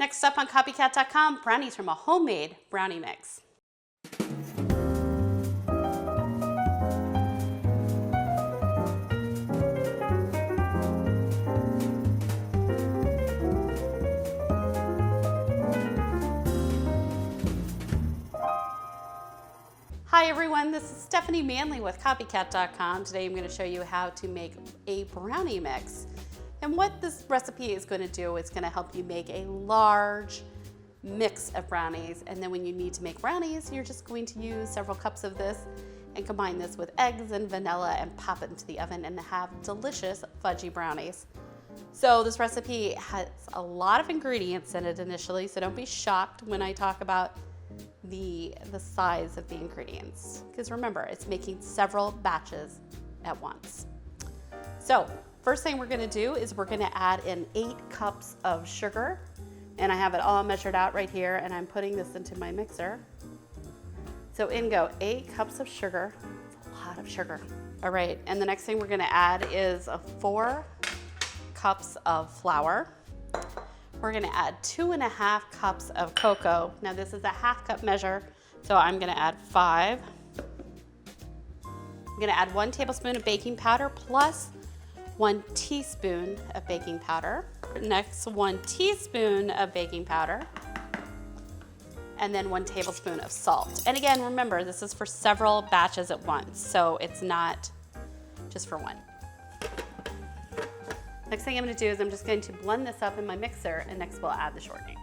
Next up on copycat.com, brownies from a homemade brownie mix. Hi everyone, this is Stephanie Manley with copycat.com. Today I'm going to show you how to make a brownie mix. And what this recipe is going to do is going to help you make a large mix of brownies. And then when you need to make brownies, you're just going to use several cups of this and combine this with eggs and vanilla and pop it into the oven and have delicious fudgy brownies. So this recipe has a lot of ingredients in it initially, so don't be shocked when I talk about the size of the ingredients, because remember, it's making several batches at once. So first thing we're going to do is we're going to add in 8 cups of sugar, and I have it all measured out right here, and I'm putting this into my mixer. So in go 8 cups of sugar. It's a lot of sugar. All right, and the next thing we're going to add is 4 cups of flour. We're going to add 2.5 cups of cocoa. Now this is a half cup measure, so I'm going to add 5. I'm going to add 1 tablespoon of baking powder plus 1 teaspoon of baking powder. Next, 1 teaspoon of baking powder, and then 1 tablespoon of salt. And again, remember, this is for several batches at once, so it's not just for one. Next thing I'm going to do is I'm just going to blend this up in my mixer, and next we'll add the shortening.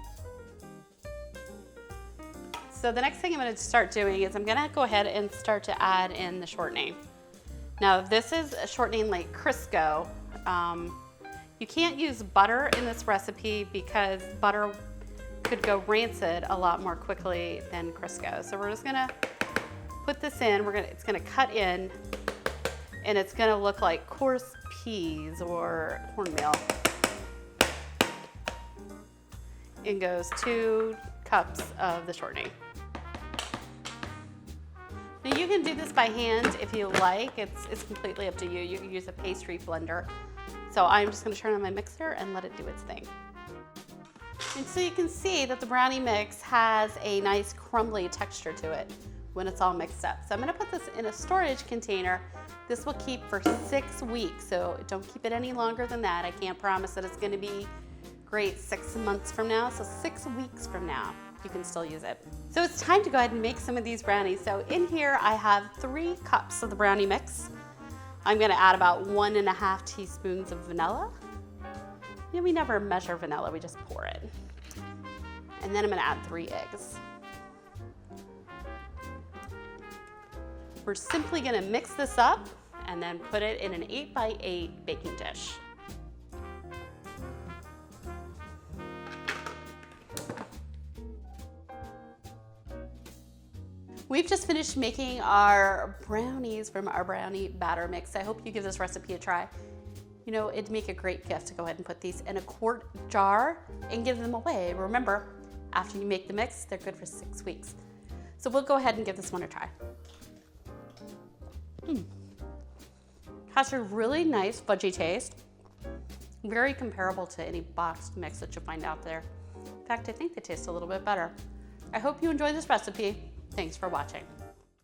So the next thing I'm going to start doing is I'm going to go ahead and start to add in the shortening. Now this is a shortening like Crisco. You can't use butter in this recipe because butter could go rancid a lot more quickly than Crisco. So we're just going to put this in. It's going to cut in, and it's going to look like coarse peas or cornmeal. In goes 2 cups of the shortening. Now you can do this by hand if you like. It's completely up to you. You can use a pastry blender. So I'm just going to turn on my mixer and let it do its thing. And so you can see that the brownie mix has a nice crumbly texture to it when it's all mixed up. So I'm going to put this in a storage container. This will keep for 6 weeks, so don't keep it any longer than that. I can't promise that it's going to be great 6 months from now, so 6 weeks from now you can still use it. So it's time to go ahead and make some of these brownies. So in here I have 3 cups of the brownie mix. I'm going to add about 1.5 teaspoons of vanilla. You know, we never measure vanilla, we just pour it. And then I'm going to add 3 eggs. We're simply going to mix this up and then put it in an 8x8 baking dish. We've just finished making our brownies from our brownie batter mix. I hope you give this recipe a try. You know, it'd make a great gift to go ahead and put these in a quart jar and give them away. Remember, after you make the mix, they're good for 6 weeks. So we'll go ahead and give this one a try. Has a really nice fudgy taste. Very comparable to any boxed mix that you'll find out there. In fact, I think they taste a little bit better. I hope you enjoy this recipe. Thanks for watching.